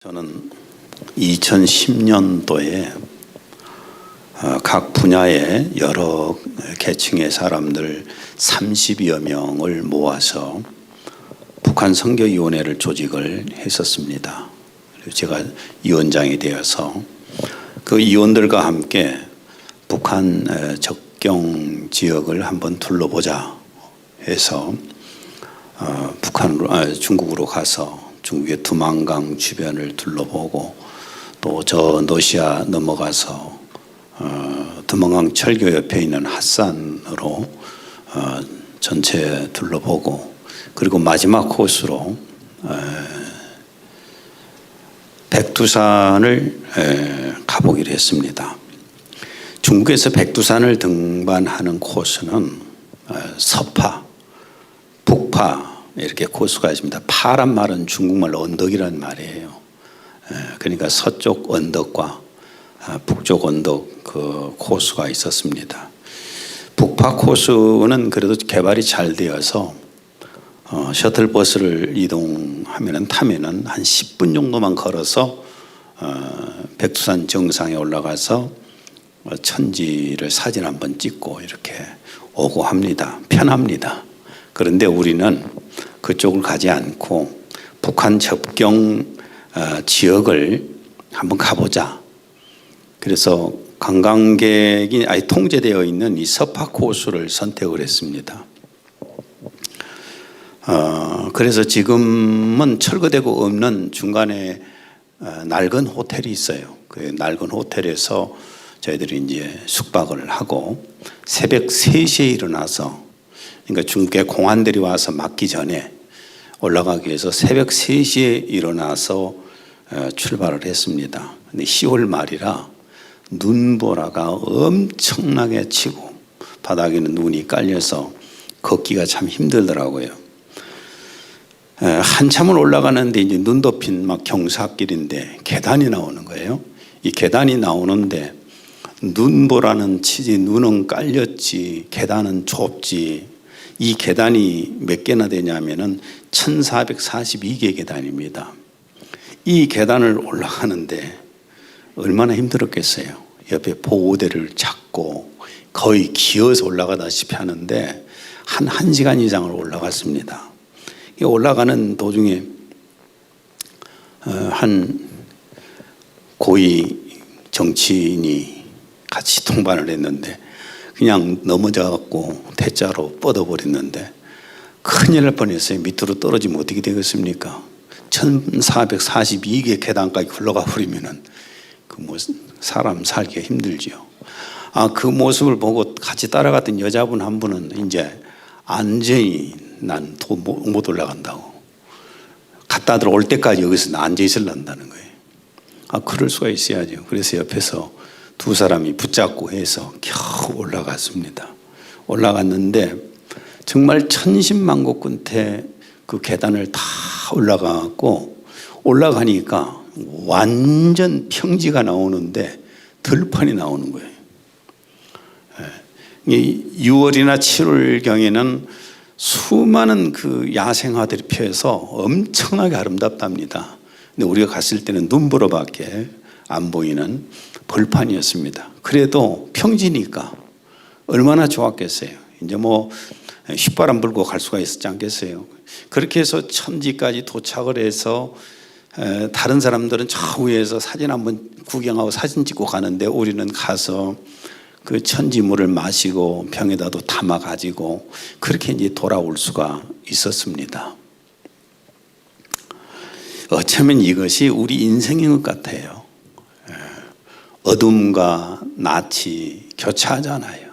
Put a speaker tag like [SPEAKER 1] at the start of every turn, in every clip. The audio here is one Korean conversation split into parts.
[SPEAKER 1] 저는 2010년도에 각 분야의 여러 계층의 사람들 30여 명을 모아서 북한 선교위원회를 조직을 했었습니다. 그리고 제가 위원장이 되어서 그 위원들과 함께 북한 접경 지역을 한번 둘러보자 해서 중국으로 가서 중국의 두만강 주변을 둘러보고 또 저 러시아 넘어가서 두만강 철교 옆에 있는 핫산으로 전체 둘러보고 그리고 마지막 코스로 백두산을 가보기로 했습니다. 중국에서 백두산을 등반하는 코스는 서파, 북파 이렇게 코스가 있습니다. 파란 말은 중국말로 언덕이라는 말이에요. 그러니까 서쪽 언덕과 북쪽 언덕 그 코스가 있었습니다. 북파 코스는 그래도 개발이 잘 되어서 셔틀버스를 타면은 한 10분 정도만 걸어서 백두산 정상에 올라가서 천지를 사진 한번 찍고 이렇게 오고 합니다. 편합니다. 그런데 우리는 그쪽을 가지 않고 북한 접경 지역을 한번 가보자. 그래서 관광객이 아예 통제되어 있는 이 서파 코스를 선택을 했습니다. 그래서 지금은 철거되고 없는 중간에 낡은 호텔이 있어요. 그 낡은 호텔에서 저희들이 이제 숙박을 하고 새벽 3시에 일어나서 그러니까 중국의 공안들이 와서 막기 전에 올라가기 위해서 새벽 3시에 일어나서 출발을 했습니다. 근데 10월 말이라 눈보라가 엄청나게 치고 바닥에는 눈이 깔려서 걷기가 참 힘들더라고요. 한참을 올라가는데 이제 눈 덮인 막 경사길인데 계단이 나오는 거예요. 이 계단이 나오는데 눈보라는 치지 눈은 깔렸지 계단은 좁지 이 계단이 몇 개나 되냐면은 1442개 계단입니다. 이 계단을 올라가는데 얼마나 힘들었겠어요. 옆에 보호대를 잡고 거의 기어서 올라가다시피 하는데 한 1시간 이상을 올라갔습니다. 올라가는 도중에 한 고위 정치인이 같이 동반을 했는데 그냥 넘어져갖고 대자로 뻗어버렸는데 큰일 날 뻔했어요. 밑으로 떨어지면 어떻게 되겠습니까? 1442개 계단까지 흘러가 버리면은 사람 살기가 힘들지요. 그 모습을 보고 같이 따라갔던 여자분 한 분은 이제 안전히 난 못 올라간다고. 갔다 들어올 때까지 여기서 앉아 있으려는 거예요. 그럴 수가 있어야죠. 그래서 옆에서 두 사람이 붙잡고 해서 겨우 올라갔습니다. 올라갔는데 정말 천신만고 끝에 그 계단을 다 올라가니까 완전 평지가 나오는데 들판이 나오는 거예요. 6월이나 7월경에는 수많은 그 야생화들이 피어서 엄청나게 아름답답니다. 근데 우리가 갔을 때는 눈보라밖에 안 보이는 벌판이었습니다. 그래도 평지니까 얼마나 좋았겠어요. 이제 휘바람 불고 갈 수가 있었지 않겠어요. 그렇게 해서 천지까지 도착을 해서 다른 사람들은 저 위에서 사진 한번 구경하고 사진 찍고 가는데 우리는 가서 그 천지물을 마시고 병에다도 담아 가지고 그렇게 이제 돌아올 수가 있었습니다. 어쩌면 이것이 우리 인생인 것 같아요. 어둠과 낯이 교차하잖아요.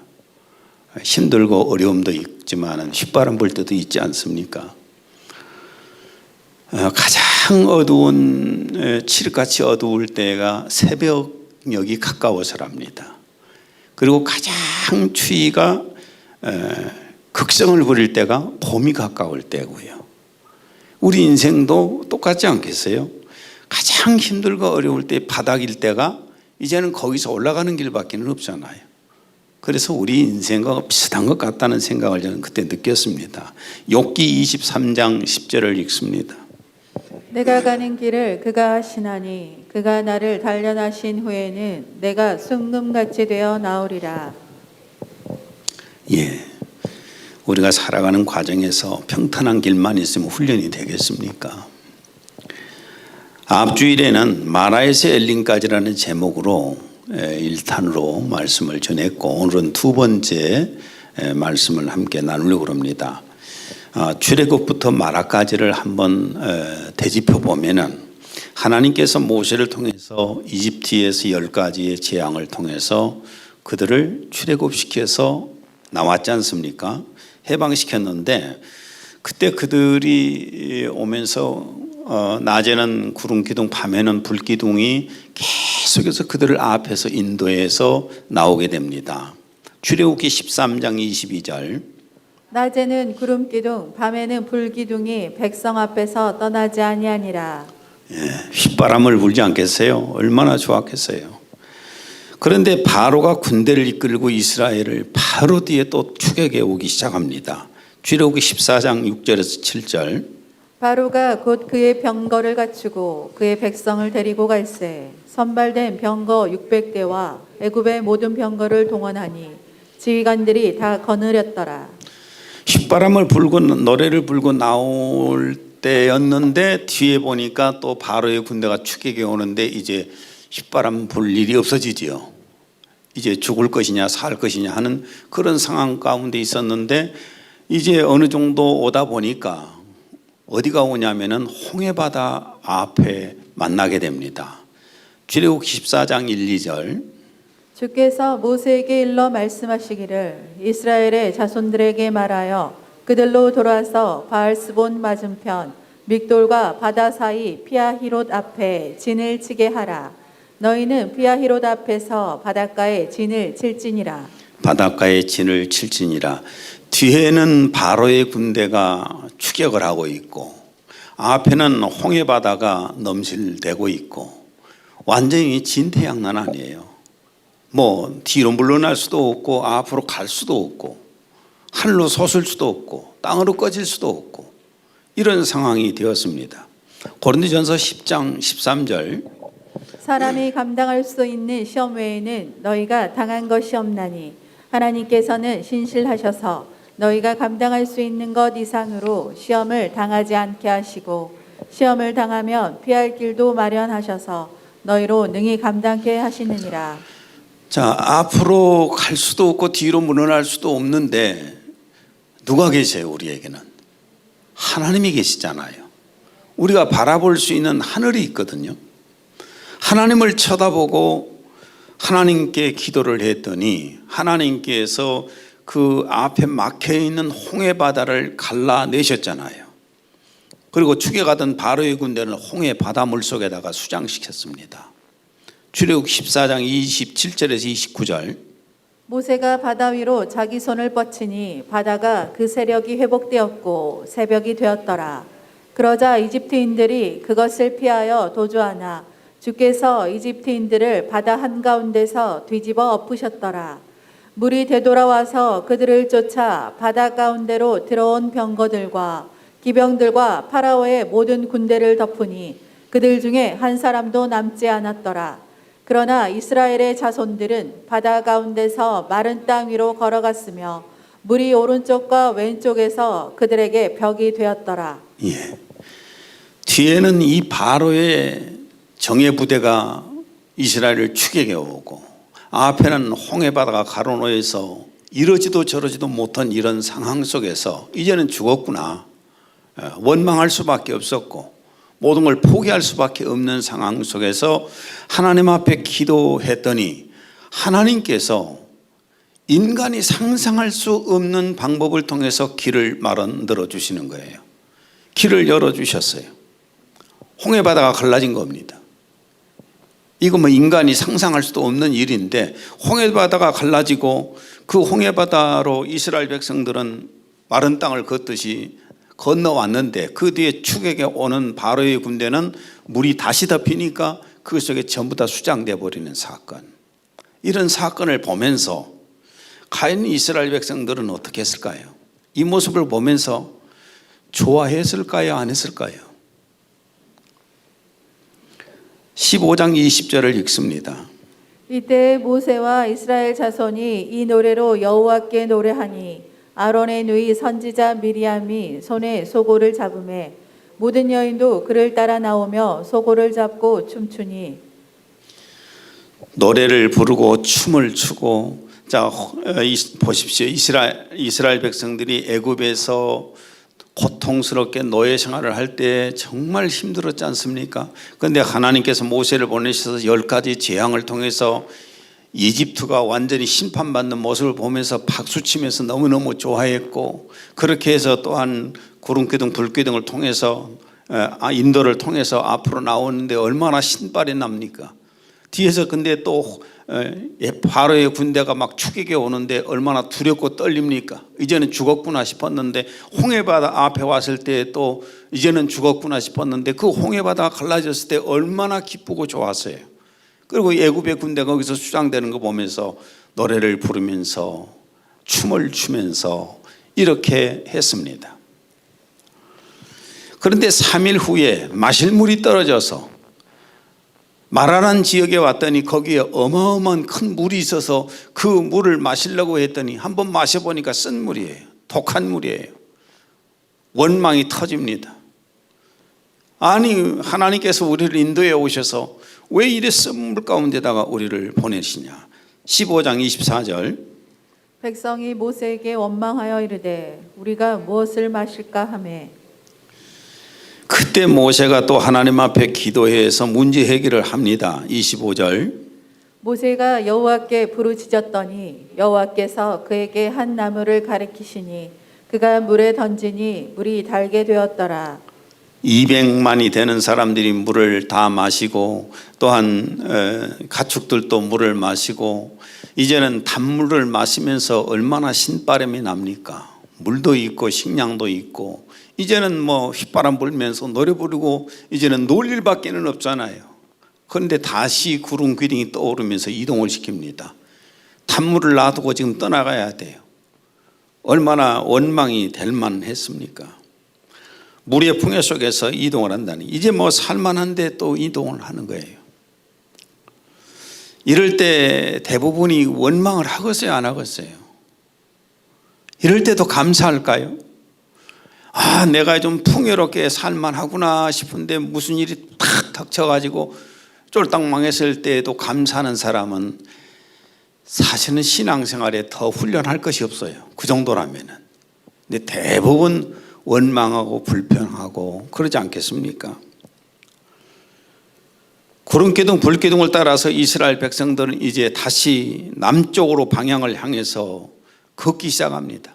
[SPEAKER 1] 힘들고 어려움도 있지만 휘바람 불 때도 있지 않습니까? 가장 어두운 칠흑같이 어두울 때가 새벽녘이 가까워서랍니다. 그리고 가장 추위가 극성을 부릴 때가 봄이 가까울 때고요. 우리 인생도 똑같지 않겠어요? 가장 힘들고 어려울 때 바닥일 때가 이제는 거기서 올라가는 길밖에 없잖아요. 그래서 우리 인생과 비슷한 것 같다는 생각을 저는 그때 느꼈습니다. 욥기 23장 10절을 읽습니다.
[SPEAKER 2] 내가 가는 길을 그가 하시나니 그가 나를 단련하신 후에는 내가 숭금같이 되어 나오리라.
[SPEAKER 1] 예, 우리가 살아가는 과정에서 평탄한 길만 있으면 훈련이 되겠습니까? 앞주일에는 마라에서 엘림까지라는 제목으로 1탄으로 말씀을 전했고, 오늘은 두 번째 말씀을 함께 나누려고 합니다. 출애굽부터 마라까지를 한번 되짚어 보면은 하나님께서 모세를 통해서 이집트에서 10가지의 재앙을 통해서 그들을 출애굽시켜서 나왔지 않습니까? 해방시켰는데, 그때 그들이 오면서 낮에는 구름기둥, 밤에는 불기둥이 계속해서 그들을 앞에서 인도해서 나오게 됩니다. 출애굽기 13장 22절.
[SPEAKER 2] 낮에는 구름기둥 밤에는 불기둥이 백성 앞에서 떠나지 아니하니라.
[SPEAKER 1] 휘바람을 불지 않겠어요? 얼마나 좋았겠어요. 그런데 바로가 군대를 이끌고 이스라엘을 바로 뒤에 또 추격해 오기 시작합니다. 출애굽기 14장 6절에서 7절.
[SPEAKER 2] 바로가 곧 그의 병거를 갖추고 그의 백성을 데리고 갈새 선발된 병거 600대와 애굽의 모든 병거를 동원하니 지휘관들이 다 거느렸더라.
[SPEAKER 1] 휘바람을 불고 노래를 불고 나올 때였는데, 뒤에 보니까 또 바로의 군대가 추격해 오는데 이제 휘바람 불 일이 없어지지요. 이제 죽을 것이냐 살 것이냐 하는 그런 상황 가운데 있었는데, 이제 어느 정도 오다 보니까 어디가 오냐면은 홍해바다 앞에 만나게 됩니다. 출애굽기 14장 1, 2절.
[SPEAKER 2] 주께서 모세에게 일러 말씀하시기를 이스라엘의 자손들에게 말하여 그들로 돌아서 바알스본 맞은편 믹돌과 바다 사이 피아히롯 앞에 진을 치게 하라. 너희는 피아히롯 앞에서 바닷가에 진을 칠지니라.
[SPEAKER 1] 바닷가에 진을 칠지니라. 뒤에는 바로의 군대가 추격을 하고 있고, 앞에는 홍해바다가 넘실대고 있고, 완전히 진퇴양난 아니에요. 뭐 뒤로 물러날 수도 없고 앞으로 갈 수도 없고 하늘로 솟을 수도 없고 땅으로 꺼질 수도 없고, 이런 상황이 되었습니다. 고린도전서 10장 13절.
[SPEAKER 2] 사람이 감당할 수 있는 시험 외에는 너희가 당한 것이 없나니 하나님께서는 신실하셔서 너희가 감당할 수 있는 것 이상으로 시험을 당하지 않게 하시고 시험을 당하면 피할 길도 마련하셔서 너희로 능히 감당케 하시느니라.
[SPEAKER 1] 자, 앞으로 갈 수도 없고 뒤로 물러날 수도 없는데 누가 계세요? 우리에게는 하나님이 계시잖아요. 우리가 바라볼 수 있는 하늘이 있거든요. 하나님을 쳐다보고 하나님께 기도를 했더니 하나님께서 그 앞에 막혀있는 홍해바다를 갈라내셨잖아요. 그리고 추격하던 바로의 군대는 홍해바다 물속에다가 수장시켰습니다. 출애굽 14장 27절에서 29절.
[SPEAKER 2] 모세가 바다 위로 자기 손을 뻗치니 바다가 그 세력이 회복되었고 새벽이 되었더라. 그러자 이집트인들이 그것을 피하여 도주하나 주께서 이집트인들을 바다 한가운데서 뒤집어 엎으셨더라. 물이 되돌아와서 그들을 쫓아 바다 가운데로 들어온 병거들과 기병들과 파라오의 모든 군대를 덮으니 그들 중에 한 사람도 남지 않았더라. 그러나 이스라엘의 자손들은 바다 가운데서 마른 땅 위로 걸어갔으며 물이 오른쪽과 왼쪽에서 그들에게 벽이 되었더라.
[SPEAKER 1] 예. 뒤에는 이 바로의 정예 부대가 이스라엘을 추격해 오고, 앞에는 홍해바다가 가로놓여서 이러지도 저러지도 못한 이런 상황 속에서 이제는 죽었구나, 원망할 수밖에 없었고 모든 걸 포기할 수밖에 없는 상황 속에서 하나님 앞에 기도했더니 하나님께서 인간이 상상할 수 없는 방법을 통해서 길을 만들어 주시는 거예요. 길을 열어주셨어요. 홍해바다가 갈라진 겁니다. 이거 뭐 인간이 상상할 수도 없는 일인데, 홍해바다가 갈라지고 그 홍해바다로 이스라엘 백성들은 마른 땅을 걷듯이 건너왔는데, 그 뒤에 추격에 오는 바로의 군대는 물이 다시 덮이니까 그 속에 전부 다 수장돼 버리는 사건. 이런 사건을 보면서 과연 이스라엘 백성들은 어떻게 했을까요? 이 모습을 보면서 좋아했을까요? 안 했을까요? 15장 20절을 읽습니다.
[SPEAKER 2] 이때 모세와 이스라엘 자손이 이 노래로 여호와께 노래하니 아론의 누이 선지자 미리암이 손에 소고를 잡음에 모든 여인도 그를 따라 나오며 소고를 잡고 춤추니
[SPEAKER 1] 노래를 부르고 춤을 추고. 자, 보십시오. 이스라엘 백성들이 애굽에서 고통스럽게 노예 생활을 할 때 정말 힘들었지 않습니까? 그런데 하나님께서 모세를 보내셔서 10가지 재앙을 통해서 이집트가 완전히 심판받는 모습을 보면서 박수치면서 너무너무 좋아했고, 그렇게 해서 또한 구름기둥 불기둥을 통해서 인도를 통해서 앞으로 나오는데 얼마나 신발이 납니까? 뒤에서 근데 또 바로의 군대가 막 추격해 오는데 얼마나 두렵고 떨립니까? 이제는 죽었구나 싶었는데 홍해바다 앞에 왔을 때 또 이제는 죽었구나 싶었는데 그 홍해바다가 갈라졌을 때 얼마나 기쁘고 좋았어요. 그리고 애굽의 군대가 거기서 수장되는 거 보면서 노래를 부르면서 춤을 추면서 이렇게 했습니다. 그런데 3일 후에 마실 물이 떨어져서 마라란 지역에 왔더니 거기에 어마어마한 큰 물이 있어서 그 물을 마시려고 했더니 한번 마셔보니까 쓴 물이에요. 독한 물이에요. 원망이 터집니다. 아니, 하나님께서 우리를 인도해 오셔서 왜 이래 쓴 물 가운데다가 우리를 보내시냐. 15장 24절.
[SPEAKER 2] 백성이 모세에게 원망하여 이르되 우리가 무엇을 마실까 하매
[SPEAKER 1] 그때 모세가 또 하나님 앞에 기도해서 문제 해결을 합니다. 25절.
[SPEAKER 2] 모세가 여호와께 부르짖었더니 여호와께서 그에게 한 나무를 가리키시니 그가 물에 던지니 물이 달게 되었더라.
[SPEAKER 1] 200만이 되는 사람들이 물을 다 마시고 또한 가축들도 물을 마시고 이제는 단물을 마시면서 얼마나 신바람이 납니까? 물도 있고 식량도 있고 이제는 뭐 휘바람 불면서 노래 부르고 이제는 놀 일밖에는 없잖아요. 그런데 다시 구름 기둥이 떠오르면서 이동을 시킵니다. 단물을 놔두고 지금 떠나가야 돼요. 얼마나 원망이 될 만했습니까? 물의 풍요 속에서 이동을 한다니 이제 뭐 살만한데 또 이동을 하는 거예요. 이럴 때 대부분이 원망을 하겠어요, 안 하겠어요? 이럴 때도 감사할까요? 아, 내가 좀 풍요롭게 살만하구나 싶은데 무슨 일이 탁 닥쳐가지고 쫄딱 망했을 때에도 감사하는 사람은 사실은 신앙생활에 더 훈련할 것이 없어요. 그 정도라면은. 근데 대부분 원망하고 불평하고 그러지 않겠습니까? 구름기둥 불기둥을 따라서 이스라엘 백성들은 이제 다시 남쪽으로 방향을 향해서 걷기 시작합니다.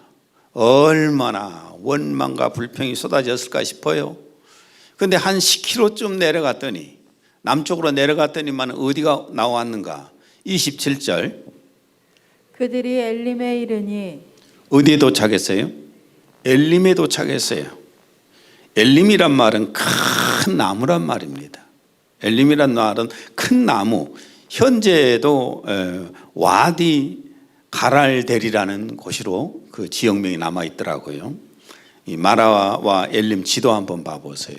[SPEAKER 1] 얼마나 원망과 불평이 쏟아졌을까 싶어요. 그런데 한 10km쯤 내려갔더니 남쪽으로 내려갔더니만 어디가 나왔는가? 27절.
[SPEAKER 2] 그들이 엘림에 이르니
[SPEAKER 1] 어디에 도착했어요? 엘림에 도착했어요. 엘림이란 말은 큰 나무란 말입니다. 엘림이란 말은 큰 나무. 현재도 와디 가랄델이라는 곳으로 그 지역명이 남아 있더라고요. 이 마라와 엘림 지도 한번 봐보세요.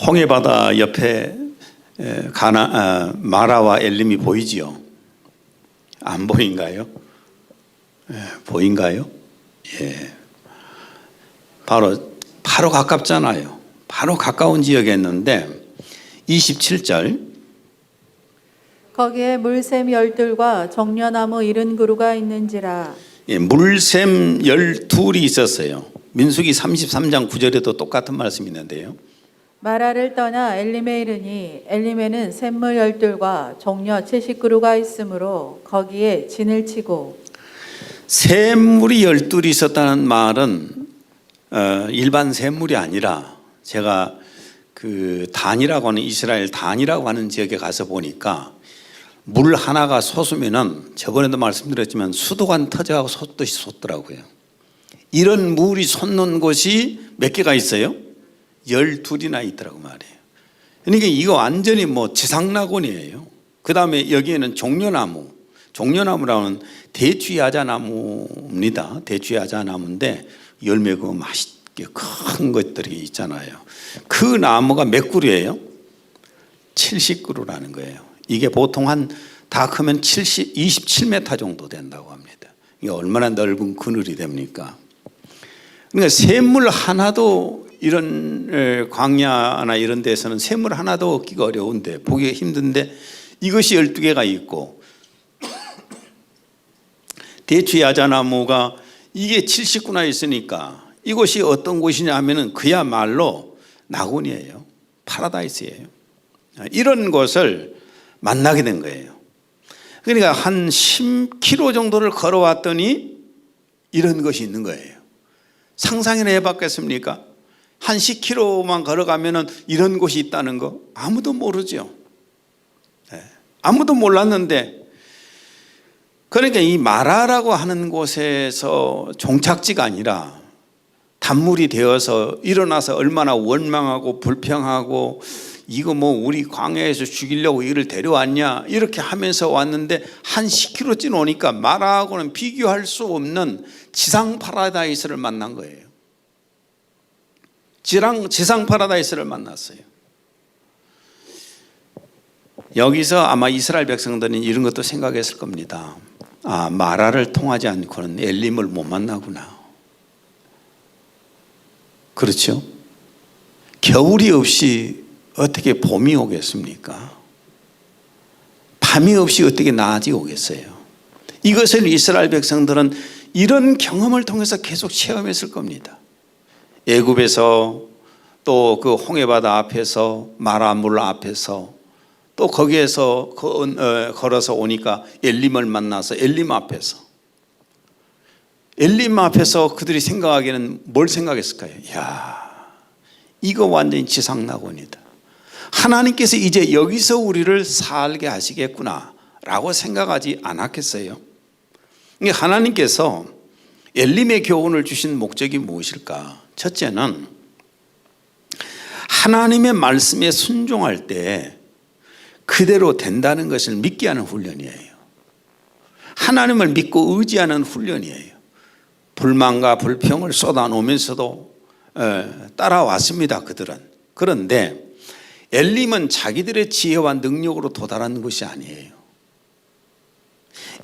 [SPEAKER 1] 홍해바다 옆에 마라와 엘림이 보이지요? 안 보인가요? 보인가요? 예. 바로 가깝잖아요. 바로 가까운 지역이었는데 27절.
[SPEAKER 2] 거기에 물샘 12과 정려나무 70그루가 있는지라.
[SPEAKER 1] 예, 물샘 12이 있었어요. 민수기 33장 9절에도 똑같은 말씀이 있는데요.
[SPEAKER 2] 마라를 떠나 엘림에 이르니 엘림에는 샘물 12과 정려 70그루가 있으므로 거기에 진을 치고.
[SPEAKER 1] 샘물이 12이 있었다는 말은 일반 샘물이 아니라 제가 그 단이라고 하는 이스라엘 단이라고 하는 지역에 가서 보니까 물 하나가 솟으면은 저번에도 말씀드렸지만 수도관 터져가고 솟듯이 솟더라고요. 이런 물이 솟는 곳이 몇 개가 있어요? 12이나 있더라고 말이에요. 그러니까 이거 완전히 뭐 지상낙원이에요. 그 다음에 여기에는 종려나무, 종려나무라는 대추야자나무입니다. 대추야자나무인데 열매 그거 맛있게 큰 것들이 있잖아요. 그 나무가 몇 그루예요? 70그루라는 거예요. 이게 보통 다 크면 27m 정도 된다고 합니다. 이게 얼마나 넓은 그늘이 됩니까? 그러니까 샘물 하나도 이런 광야나 이런 데서는 샘물 하나도 얻기가 어려운데, 보기가 힘든데 이것이 12개가 있고, 대추 야자나무가 이게 70구나 있으니까 이곳이 어떤 곳이냐 하면은 그야말로 낙원이에요. 파라다이스예요. 이런 것을 만나게 된 거예요. 그러니까 한 10km 정도를 걸어왔더니 이런 것이 있는 거예요. 상상이나 해봤겠습니까? 한 10km만 걸어가면은 이런 곳이 있다는 거 아무도 모르죠. 아무도 몰랐는데, 그러니까 이 마라라고 하는 곳에서 종착지가 아니라 단물이 되어서 일어나서 얼마나 원망하고 불평하고, 이거 뭐 우리 광야에서 죽이려고 이를 데려왔냐 이렇게 하면서 왔는데, 한 10km쯤 오니까 마라하고는 비교할 수 없는 지상 파라다이스를 만난 거예요. 지상 파라다이스를 만났어요. 여기서 아마 이스라엘 백성들은 이런 것도 생각했을 겁니다. 아, 마라를 통하지 않고는 엘림을 못 만나구나. 그렇죠? 겨울이 없이 어떻게 봄이 오겠습니까? 밤이 없이 어떻게 낮이 오겠어요? 이것을 이스라엘 백성들은 이런 경험을 통해서 계속 체험했을 겁니다. 애굽에서, 또 그 홍해바다 앞에서, 마라물 앞에서, 또 거기에서 걸어서 오니까 엘림을 만나서 엘림 앞에서 그들이 생각하기에는 뭘 생각했을까요? 이야, 이거 완전히 지상낙원이다. 하나님께서 이제 여기서 우리를 살게 하시겠구나 라고 생각하지 않았겠어요? 하나님께서 엘림의 교훈을 주신 목적이 무엇일까? 첫째는 하나님의 말씀에 순종할 때 그대로 된다는 것을 믿게 하는 훈련이에요. 하나님을 믿고 의지하는 훈련이에요. 불만과 불평을 쏟아놓으면서도 따라왔습니다, 그들은. 그런데 엘림은 자기들의 지혜와 능력으로 도달한 것이 아니에요.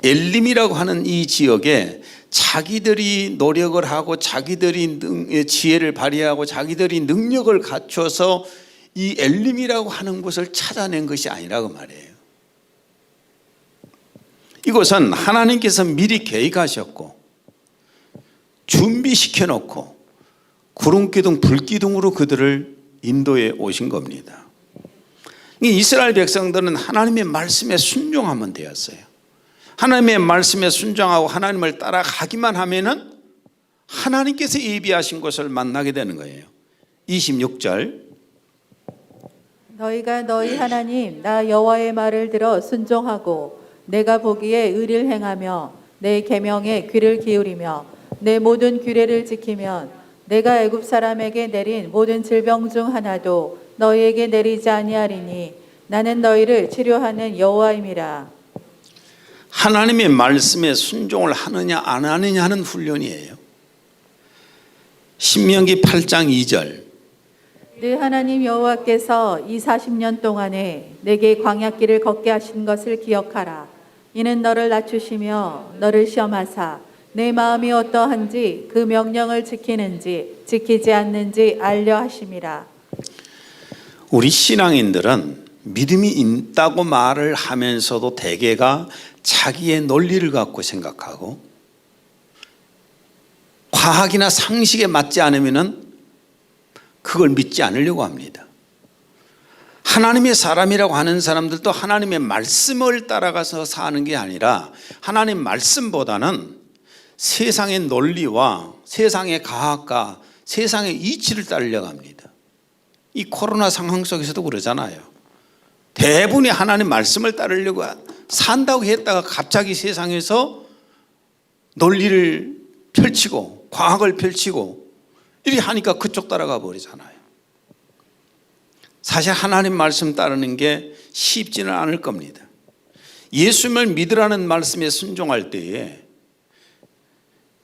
[SPEAKER 1] 엘림이라고 하는 이 지역에 자기들이 노력을 하고 자기들이 지혜를 발휘하고 자기들이 능력을 갖춰서 이 엘림이라고 하는 곳을 찾아낸 것이 아니라고 말해요. 이곳은 하나님께서 미리 계획하셨고 준비시켜 놓고 구름기둥 불기둥으로 그들을 인도해 오신 겁니다. 이스라엘 백성들은 하나님의 말씀에 순종하면 되었어요. 하나님의 말씀에 순종하고 하나님을 따라가기만 하면은 하나님께서 예비하신 것을 만나게 되는 거예요. 26절,
[SPEAKER 2] 너희가 너희 하나님 나 여호와의 말을 들어 순종하고 내가 보기에 의를 행하며 내 계명에 귀를 기울이며 내 모든 규례를 지키면 내가 애굽 사람에게 내린 모든 질병 중 하나도 너희에게 내리지 아니하리니 나는 너희를 치료하는 여호와임이라.
[SPEAKER 1] 하나님의 말씀에 순종을 하느냐 안 하느냐 하는 훈련이에요. 신명기 8장 2절,
[SPEAKER 2] 네 하나님 여호와께서 이 40년 동안에 내게 광야길을 걷게 하신 것을 기억하라. 이는 너를 낮추시며 너를 시험하사 내 마음이 어떠한지 그 명령을 지키는지 지키지 않는지 알려 하심이라.
[SPEAKER 1] 우리 신앙인들은 믿음이 있다고 말을 하면서도 대개가 자기의 논리를 갖고 생각하고 과학이나 상식에 맞지 않으면 그걸 믿지 않으려고 합니다. 하나님의 사람이라고 하는 사람들도 하나님의 말씀을 따라가서 사는 게 아니라 하나님 말씀보다는 세상의 논리와 세상의 과학과 세상의 이치를 따르려고 합니다. 이 코로나 상황 속에서도 그러잖아요. 대부분이 하나님 말씀을 따르려고 산다고 했다가 갑자기 세상에서 논리를 펼치고 과학을 펼치고 이렇게 하니까 그쪽 따라가 버리잖아요. 사실 하나님 말씀 따르는 게 쉽지는 않을 겁니다. 예수님을 믿으라는 말씀에 순종할 때에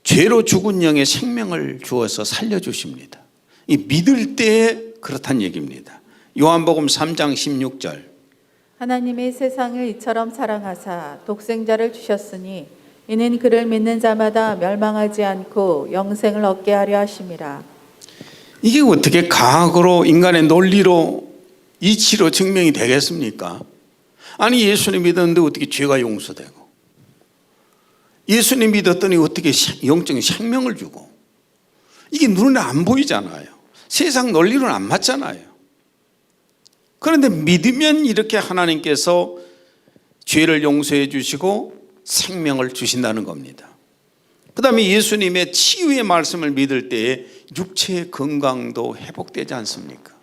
[SPEAKER 1] 죄로 죽은 영의 생명을 주어서 살려주십니다. 이 믿을 때에 그렇다는 얘기입니다. 요한복음 3장 16절.
[SPEAKER 2] 하나님이 세상을 이처럼 사랑하사 독생자를 주셨으니 이는 그를 믿는 자마다 멸망하지 않고 영생을 얻게 하려 하심이라.
[SPEAKER 1] 이게 어떻게 과학으로 인간의 논리로 이치로 증명이 되겠습니까? 아니 예수님 믿었는데 어떻게 죄가 용서되고, 예수님 믿었더니 어떻게 영적인 생명을 주고, 이게 눈에 안 보이잖아요. 세상 논리로는 안 맞잖아요. 그런데 믿으면 이렇게 하나님께서 죄를 용서해 주시고 생명을 주신다는 겁니다. 그 다음에 예수님의 치유의 말씀을 믿을 때에 육체의 건강도 회복되지 않습니까?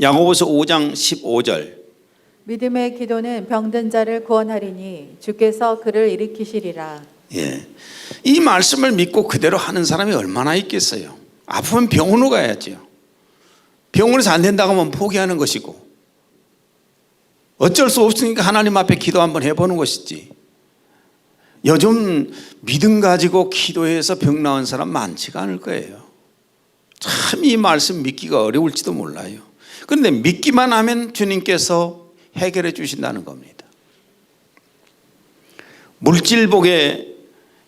[SPEAKER 1] 야고보서 5장 15절.
[SPEAKER 2] 믿음의 기도는 병든 자를 구원하리니 주께서 그를 일으키시리라.
[SPEAKER 1] 예, 이 말씀을 믿고 그대로 하는 사람이 얼마나 있겠어요? 아프면 병원으로 가야죠. 병원에서 안 된다고 하면 포기하는 것이고, 어쩔 수 없으니까 하나님 앞에 기도 한번 해보는 것이지. 요즘 믿음 가지고 기도해서 병 나은 사람 많지가 않을 거예요. 참 이 말씀 믿기가 어려울지도 몰라요. 그런데 믿기만 하면 주님께서 해결해 주신다는 겁니다. 물질복의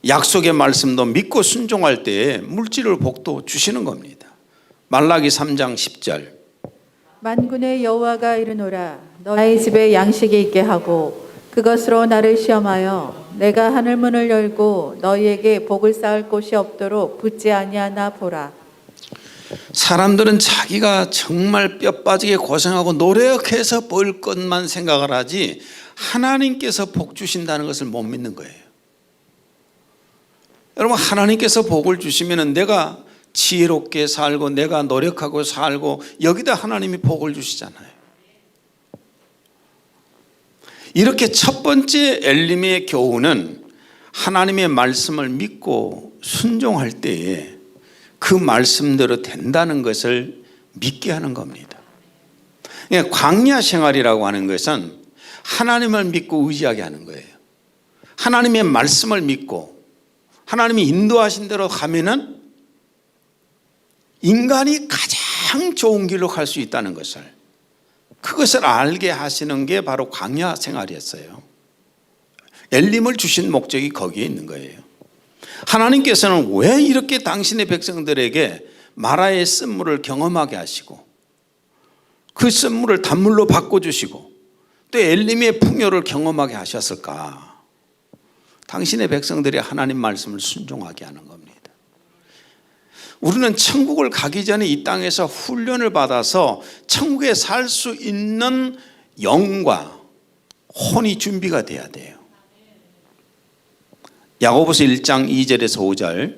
[SPEAKER 1] 약속의 말씀도 믿고 순종할 때에 물질을 복도 주시는 겁니다. 말라기 3장 10절.
[SPEAKER 2] 만군의 여호와가 이르노라 너희 집에 양식이 있게 하고 그것으로 나를 시험하여 내가 하늘 문을 열고 너희에게 복을 쌓을 곳이 없도록 붙지 아니하나 보라.
[SPEAKER 1] 사람들은 자기가 정말 뼈 빠지게 고생하고 노력해서 벌 것만 생각을 하지 하나님께서 복 주신다는 것을 못 믿는 거예요. 여러분, 하나님께서 복을 주시면 내가 지혜롭게 살고 내가 노력하고 살고 여기다 하나님이 복을 주시잖아요. 이렇게 첫 번째 엘림의 교훈은 하나님의 말씀을 믿고 순종할 때에 그 말씀대로 된다는 것을 믿게 하는 겁니다. 광야 생활이라고 하는 것은 하나님을 믿고 의지하게 하는 거예요. 하나님의 말씀을 믿고 하나님이 인도하신 대로 가면은 인간이 가장 좋은 길로 갈 수 있다는 것을, 그것을 알게 하시는 게 바로 광야 생활이었어요. 엘림을 주신 목적이 거기에 있는 거예요. 하나님께서는 왜 이렇게 당신의 백성들에게 마라의 쓴물을 경험하게 하시고 그 쓴물을 단물로 바꿔주시고 또 엘림의 풍요를 경험하게 하셨을까? 당신의 백성들이 하나님 말씀을 순종하게 하는 겁니다. 우리는 천국을 가기 전에 이 땅에서 훈련을 받아서 천국에 살 수 있는 영과 혼이 준비가 돼야 돼요. 야고보서 1장 2절에서 5절.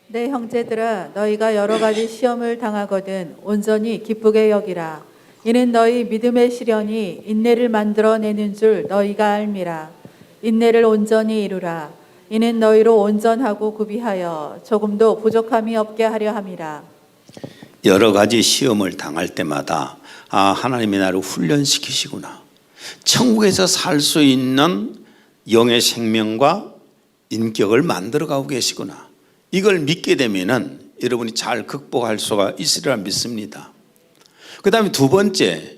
[SPEAKER 2] 내 형제들아 너희가 여러 가지 시험을 당하거든 온전히 기쁘게 여기라. 이는 너희 믿음의 시련이 인내를 만들어내는 줄 너희가 알미라. 인내를 온전히 이루라. 이는 너희로 온전하고 구비하여 조금도 부족함이 없게 하려 함이라.
[SPEAKER 1] 여러 가지 시험을 당할 때마다 하나님이 나를 훈련시키시구나. 천국에서 살 수 있는 영의 생명과 인격을 만들어가고 계시구나. 이걸 믿게 되면은 여러분이 잘 극복할 수가 있으리라 믿습니다. 그 다음에 두 번째,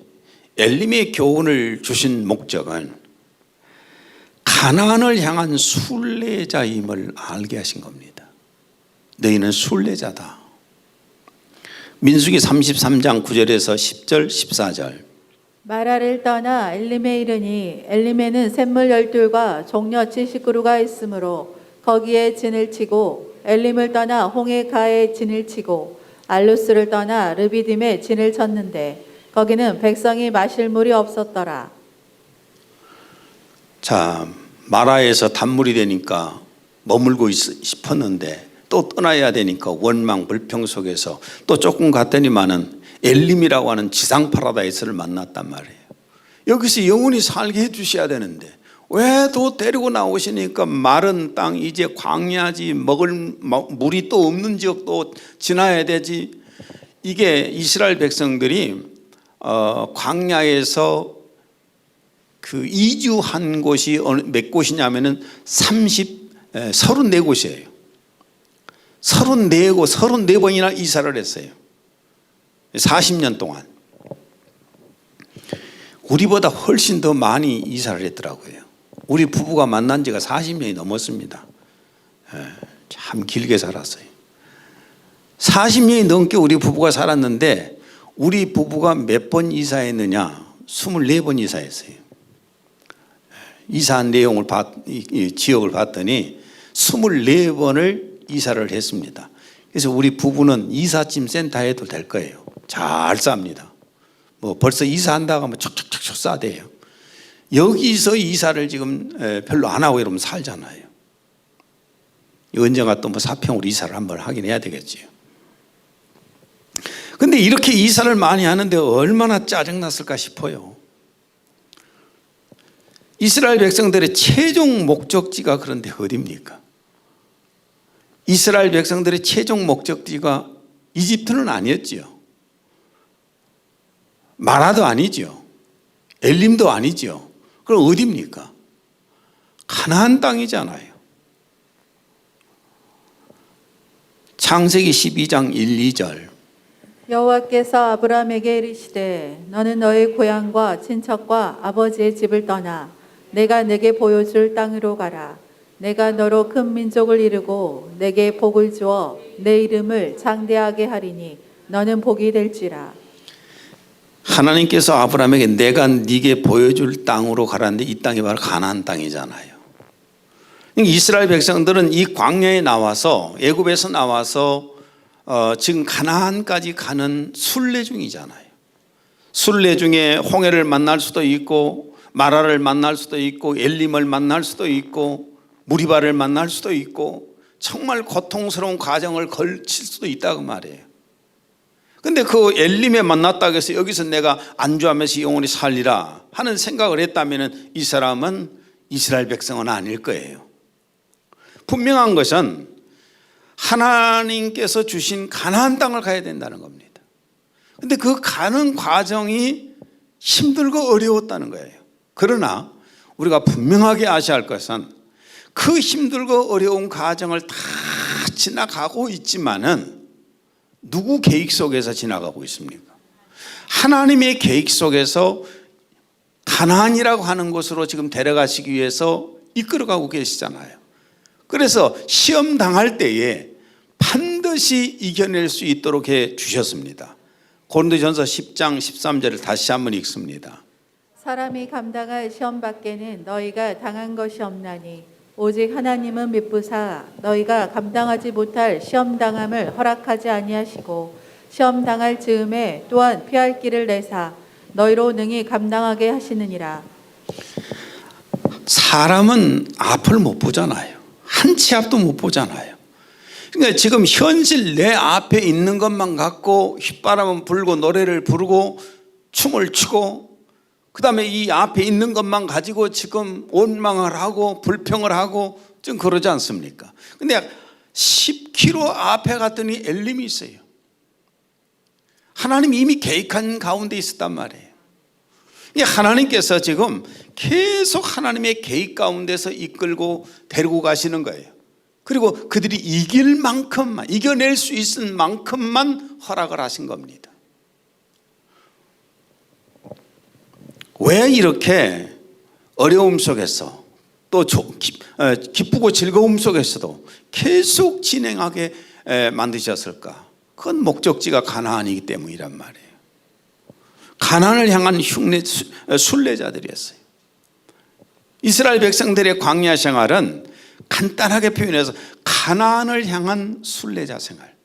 [SPEAKER 1] 엘림의 교훈을 주신 목적은 가나안을 향한 순례자임을 알게 하신 겁니다. 너희는 순례자다. 민수기 33장 9절에서 10절 14절.
[SPEAKER 2] 마라를 떠나 엘림에 이르니 엘림에는 샘물 12과 종려 70그루가 있으므로 거기에 진을 치고 엘림을 떠나 홍해 가에 진을 치고 알루스를 떠나 르비딤에 진을 쳤는데 거기는 백성이 마실 물이 없었더라.
[SPEAKER 1] 자, 마라에서 단물이 되니까 머물고 싶었는데 또 떠나야 되니까 원망 불평 속에서 또 조금 갔더니만은 엘림이라고 하는 지상 파라다이스를 만났단 말이에요. 여기서 영원히 살게 해주셔야 되는데 왜 또 데리고 나오시니까 마른 땅, 이제 광야지, 먹을 물이 또 없는 지역도 지나야 되지. 이게 이스라엘 백성들이 광야에서 그 이주한 곳이 몇 곳이냐면은 34곳이에요. 34번이나 이사를 했어요. 40년 동안. 우리보다 훨씬 더 많이 이사를 했더라고요. 우리 부부가 만난 지가 40년이 넘었습니다. 참 길게 살았어요. 40년이 넘게 우리 부부가 살았는데 우리 부부가 몇 번 이사했느냐? 24번 이사했어요. 이사한 내용을 지역을 봤더니 24번을 이사를 했습니다. 그래서 우리 부부는 이삿짐 센터에도 될 거예요. 잘 쌉니다. 뭐 벌써 이사한다고 하면 척척척척 싸대요. 여기서 이사를 지금 별로 안 하고 이러면 살잖아요. 언젠가 또 뭐 사평으로 이사를 한번 하긴 해야 되겠지요. 근데 이렇게 이사를 많이 하는데 얼마나 짜증났을까 싶어요. 이스라엘 백성들의 최종 목적지가 그런데 어디입니까? 이스라엘 백성들의 최종 목적지가 이집트는 아니었지요. 마라도 아니죠. 엘림도 아니죠. 그럼 어디입니까? 가나안 땅이잖아요. 창세기 12장 1, 2절.
[SPEAKER 2] 여호와께서 아브라함에게 이르시되 너는 너의 고향과 친척과 아버지의 집을 떠나 내가 내게 보여줄 땅으로 가라. 내가 너로 큰 민족을 이루고 내게 복을 주어 내 이름을 장대하게 하리니 너는 복이 될지라.
[SPEAKER 1] 하나님께서 아브라함에게 내가 네게 보여줄 땅으로 가라는데 이 땅이 바로 가나안 땅이잖아요. 이스라엘 백성들은 이 광야에 나와서 애굽에서 나와서 지금 가나안까지 가는 순례 중이잖아요. 순례 중에 홍해를 만날 수도 있고 마라를 만날 수도 있고 엘림을 만날 수도 있고 무리바를 만날 수도 있고 정말 고통스러운 과정을 걸칠 수도 있다고 말이에요. 근데 그 엘림에 만났다고 해서 여기서 내가 안주하면서 영원히 살리라 하는 생각을 했다면 이 사람은 이스라엘 백성은 아닐 거예요. 분명한 것은 하나님께서 주신 가나안 땅을 가야 된다는 겁니다. 근데 그 가는 과정이 힘들고 어려웠다는 거예요. 그러나 우리가 분명하게 아셔야 할 것은 그 힘들고 어려운 과정을 다 지나가고 있지만은 누구 계획 속에서 지나가고 있습니까? 하나님의 계획 속에서 가나안이라고 하는 곳으로 지금 데려가시기 위해서 이끌어가고 계시잖아요. 그래서 시험 당할 때에 반드시 이겨낼 수 있도록 해 주셨습니다. 고린도전서 10장 13절을 다시 한번 읽습니다.
[SPEAKER 2] 사람이 감당할 시험 밖에는 너희가 당한 것이 없나니 오직 하나님은 미쁘사 너희가 감당하지 못할 시험 당함을 허락하지 아니하시고 시험 당할 즈음에 또한 피할 길을 내사 너희로 능히 감당하게 하시느니라.
[SPEAKER 1] 사람은 앞을 못 보잖아요. 한 치 앞도 못 보잖아요. 그러니까 지금 현실 내 앞에 있는 것만 갖고 휘바람은 불고 노래를 부르고 춤을 추고 그다음에 이 앞에 있는 것만 가지고 지금 원망을 하고 불평을 하고 좀 그러지 않습니까? 근데 10km 앞에 갔더니 엘림이 있어요. 하나님이 이미 계획한 가운데 있었단 말이에요. 하나님께서 지금 계속 하나님의 계획 가운데서 이끌고 데리고 가시는 거예요. 그리고 그들이 이길 만큼만, 이겨낼 수 있을 만큼만 허락을 하신 겁니다. 왜 이렇게 어려움 속에서 또 기쁘고 즐거움 속에서도 계속 진행하게 만드셨을까? 그건 목적지가 가나안이기 때문이란 말이에요. 가나안을 향한 순례자들이었어요. 이스라엘 백성들의 광야 생활은 간단하게 표현해서 가나안을 향한 순례자 생활.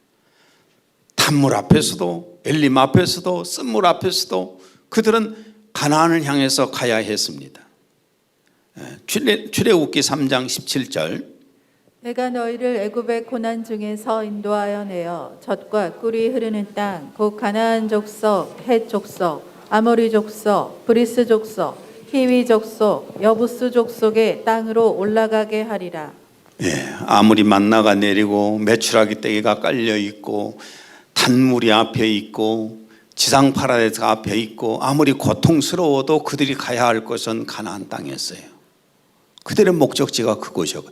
[SPEAKER 1] 단물 앞에서도 엘림 앞에서도 쓴물 앞에서도 그들은 가나안을 향해서 가야 했습니다. 출애굽기 3장 17절.
[SPEAKER 2] 내가 너희를 애굽의 고난 중에서 인도하여 내어 젖과 꿀이 흐르는 땅 곧 가나안 족속, 헷 족속, 아모리 족속, 브리스 족속, 히위 족속, 여부스 족속의 땅으로 올라가게 하리라.
[SPEAKER 1] 아무리 만나가 내리고 메추라기 떼기가 깔려 있고 단물이 앞에 있고 지상 파라다이스가 앞에 있고 아무리 고통스러워도 그들이 가야 할 곳은 가나안 땅이었어요. 그들의 목적지가 그곳이었고,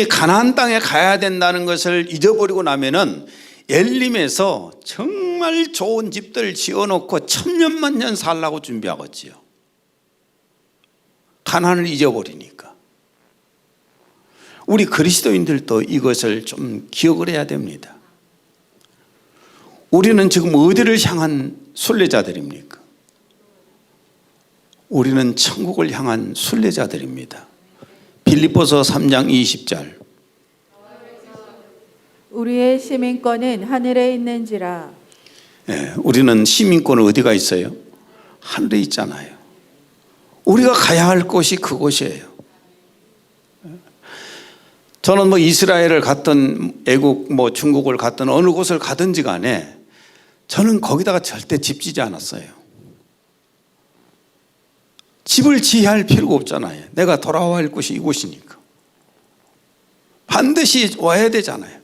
[SPEAKER 1] 가나안 땅에 가야 된다는 것을 잊어버리고 나면은 엘림에서 정말 좋은 집들 지어놓고 천년만년 살라고 준비하겠지요. 가나안을 잊어버리니까. 우리 그리스도인들도 이것을 좀 기억을 해야 됩니다. 우리는 지금 어디를 향한 순례자들입니까? 우리는 천국을 향한 순례자들입니다. 빌립보서 3장 20절.
[SPEAKER 2] 우리의 시민권은 하늘에 있는지라.
[SPEAKER 1] 우리는 시민권은 어디가 있어요? 하늘에 있잖아요. 우리가 가야 할 곳이 그곳이에요. 저는 이스라엘을 갔든 애국 중국을 갔든 어느 곳을 가든지 간에 저는 거기다가 절대 집 지지 않았어요. 집을 지어야 필요가 없잖아요. 내가 돌아와야 할 곳이 이곳이니까. 반드시 와야 되잖아요.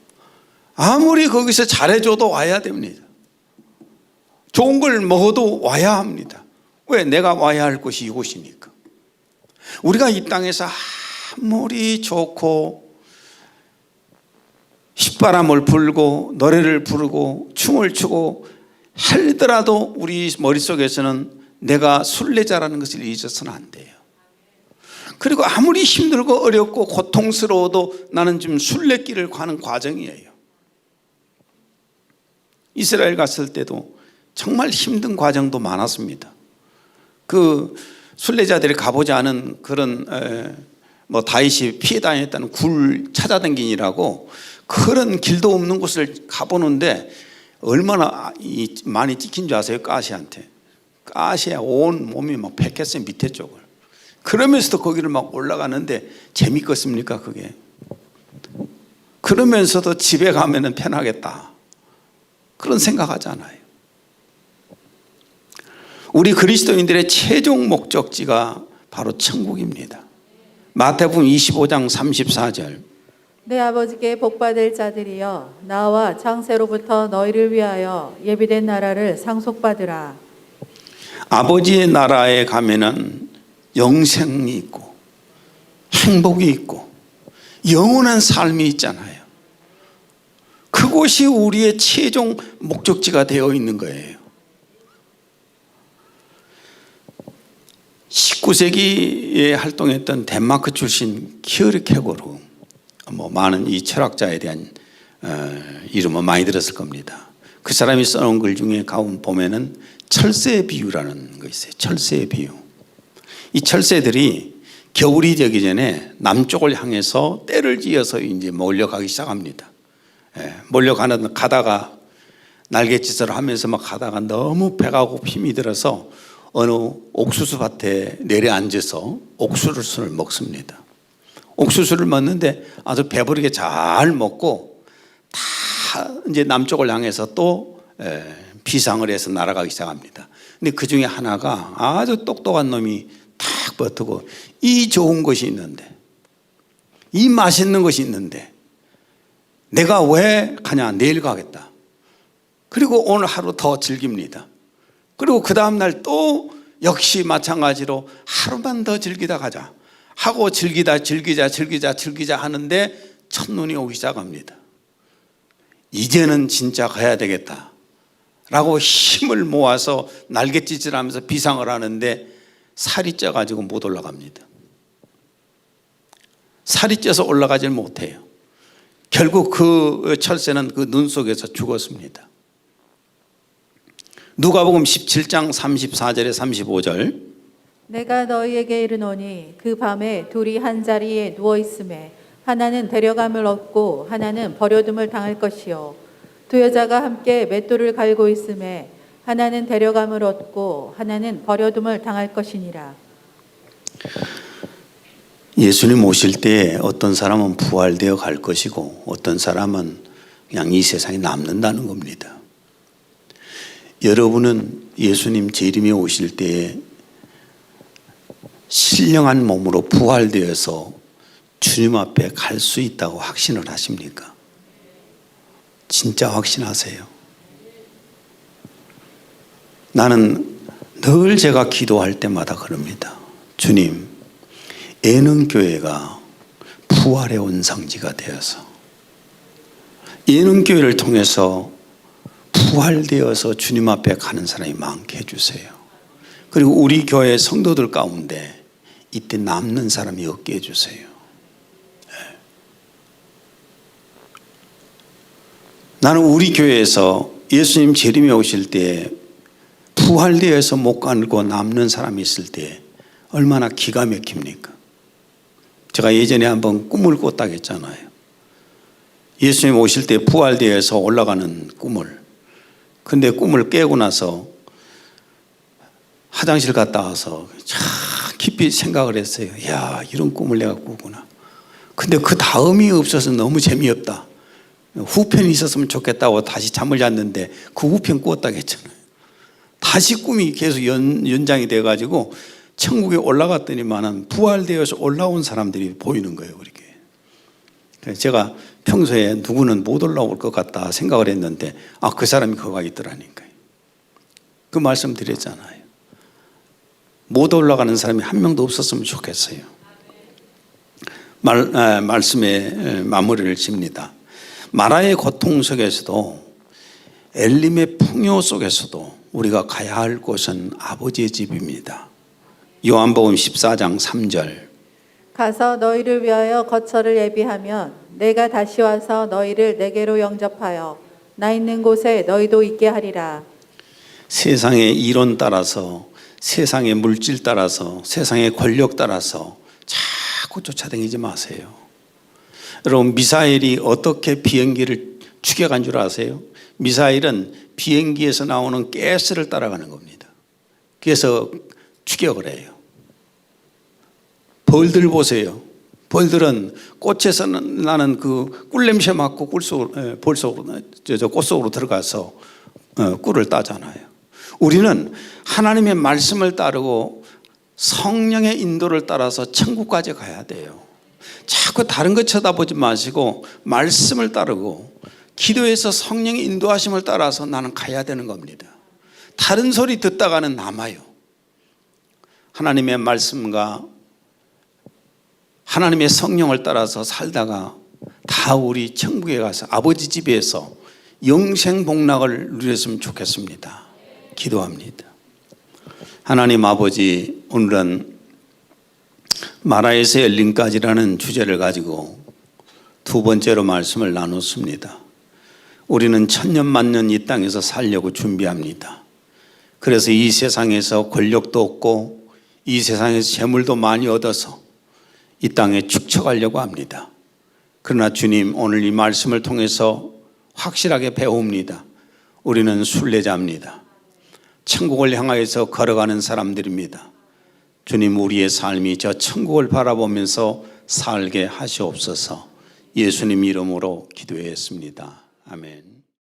[SPEAKER 1] 아무리 거기서 잘해줘도 와야 됩니다. 좋은 걸 먹어도 와야 합니다. 왜? 내가 와야 할 곳이 이곳이니까. 우리가 이 땅에서 아무리 좋고 휘바람을 불고 노래를 부르고 춤을 추고 하더라도 우리 머릿속에서는 내가 순례자라는 것을 잊어서는 안 돼요. 그리고 아무리 힘들고 어렵고 고통스러워도 나는 지금 순례길을 가는 과정이에요. 이스라엘 갔을 때도 정말 힘든 과정도 많았습니다. 그 순례자들이 가보지 않은 그런 다윗이 피해 다녔다는 굴 찾아다니라고 그런 길도 없는 곳을 가보는데 얼마나 많이 찍힌 줄 아세요? 가시한테. 가시에 온 몸이 막 백했어요, 밑에 쪽을. 그러면서도 거기를 막 올라가는데 재밌겠습니까, 그게? 그러면서도 집에 가면은 편하겠다, 그런 생각하잖아요. 우리 그리스도인들의 최종 목적지가 바로 천국입니다. 마태복음 25장 34절.
[SPEAKER 2] 내 아버지께 복받을 자들이여, 나와 창세로부터 너희를 위하여 예비된 나라를 상속받으라.
[SPEAKER 1] 아버지의 나라에 가면은 영생이 있고 행복이 있고 영원한 삶이 있잖아요. 그곳이 우리의 최종 목적지가 되어 있는 거예요. 19세기에 활동했던 덴마크 출신 키어르케고르, 많은 이 철학자에 대한 이름은 많이 들었을 겁니다. 그 사람이 써놓은 글 중에 가끔 보면은 철새 비유라는 거 있어요. 철새 비유. 이 철새들이 겨울이 되기 전에 남쪽을 향해서 떼를 지어서 이제 몰려가기 시작합니다. 가다가 날갯짓을 하면서 막 가다가 너무 배가 고프 힘이 들어서 어느 옥수수 밭에 내려앉아서 옥수수를 먹습니다. 옥수수를 먹는데 아주 배부르게 잘 먹고 다 이제 남쪽을 향해서 또 비상을 해서 날아가기 시작합니다. 근데 그 중에 하나가 아주 똑똑한 놈이 탁 버티고, 이 좋은 것이 있는데, 이 맛있는 것이 있는데 내가 왜 가냐, 내일 가겠다. 그리고 오늘 하루 더 즐깁니다. 그리고 그 다음날 또 역시 마찬가지로 하루만 더 즐기다 가자 하고 즐기자 하는데 첫눈이 오기 시작합니다. 이제는 진짜 가야 되겠다 라고 힘을 모아서 날갯짓을 하면서 비상을 하는데 살이 쪄가지고 못 올라갑니다. 살이 쪄서 올라가질 못해요. 결국 그 철새는 그 눈 속에서 죽었습니다. 누가복음 17장 34절에 35절.
[SPEAKER 2] 내가 너희에게 이르노니 그 밤에 둘이 한 자리에 누워 있음에 하나는 데려감을 얻고 하나는 버려둠을 당할 것이요, 두 여자가 함께 맷돌을 갈고 있음에 하나는 데려감을 얻고 하나는 버려둠을 당할 것이니라.
[SPEAKER 1] 예수님 오실 때 어떤 사람은 부활되어 갈 것이고 어떤 사람은 그냥 이 세상에 남는다는 겁니다. 여러분은 예수님 재림에 오실 때에 신령한 몸으로 부활되어서 주님 앞에 갈 수 있다고 확신을 하십니까? 진짜 확신하세요? 나는 늘 제가 기도할 때마다 그럽니다. 주님, 예능교회가 부활의 원상지가 되어서 예능교회를 통해서 부활되어서 주님 앞에 가는 사람이 많게 해주세요. 그리고 우리 교회 성도들 가운데 이때 남는 사람이 없게 해주세요. 나는 우리 교회에서 예수님 재림에 오실 때 부활되어서 못 가고 남는 사람이 있을 때 얼마나 기가 막힙니까? 제가 예전에 한번 꿈을 꿨다고 했잖아요. 예수님 오실 때 부활되어서 올라가는 꿈을. 근데 꿈을 깨고 나서 화장실 갔다 와서 참 깊이 생각을 했어요. 야, 이런 꿈을 내가 꾸구나. 근데 그 다음이 없어서 너무 재미없다. 후편이 있었으면 좋겠다고 다시 잠을 잤는데 그 후편 꾸었다고 했잖아요. 다시 꿈이 계속 연장이 돼가지고 천국에 올라갔더니만은 부활되어서 올라온 사람들이 보이는 거예요, 우리 교회. 그래서 제가 평소에 누구는 못 올라올 것 같다 생각을 했는데 그 사람이 거기 있더라니까요. 그 말씀 드렸잖아요. 못 올라가는 사람이 한 명도 없었으면 좋겠어요. 말씀의 마무리를 짓니다. 마라의 고통 속에서도 엘림의 풍요 속에서도 우리가 가야 할 곳은 아버지의 집입니다. 요한복음 14장 3절.
[SPEAKER 2] 가서 너희를 위하여 거처를 예비하면 내가 다시 와서 너희를 내게로 영접하여 나 있는 곳에 너희도 있게 하리라.
[SPEAKER 1] 세상의 이론 따라서, 세상의 물질 따라서, 세상의 권력 따라서 자꾸 쫓아다니지 마세요. 여러분, 미사일이 어떻게 비행기를 추격한 줄 아세요? 미사일은 비행기에서 나오는 가스를 따라가는 겁니다. 그래서 추격을 해요. 벌들 보세요. 벌들은 꽃에서 나는 그 꿀냄새 맡고 꽃 속으로 들어가서 꿀을 따잖아요. 우리는 하나님의 말씀을 따르고 성령의 인도를 따라서 천국까지 가야 돼요. 자꾸 다른 것 쳐다보지 마시고 말씀을 따르고 기도해서 성령의 인도하심을 따라서 나는 가야 되는 겁니다. 다른 소리 듣다가는 남아요. 하나님의 말씀과 하나님의 성령을 따라서 살다가 다 우리 천국에 가서 아버지 집에서 영생 복락을 누렸으면 좋겠습니다. 기도합니다. 하나님 아버지, 오늘은 마라에서 엘림까지라는 주제를 가지고 두 번째로 말씀을 나눴습니다. 우리는 천년 만년 이 땅에서 살려고 준비합니다. 그래서 이 세상에서 권력도 얻고 이 세상에서 재물도 많이 얻어서 이 땅에 축적하려고 합니다. 그러나 주님, 오늘 이 말씀을 통해서 확실하게 배웁니다. 우리는 순례자입니다. 천국을 향하여서 걸어가는 사람들입니다. 주님, 우리의 삶이 저 천국을 바라보면서 살게 하시옵소서. 예수님 이름으로 기도했습니다. 아멘.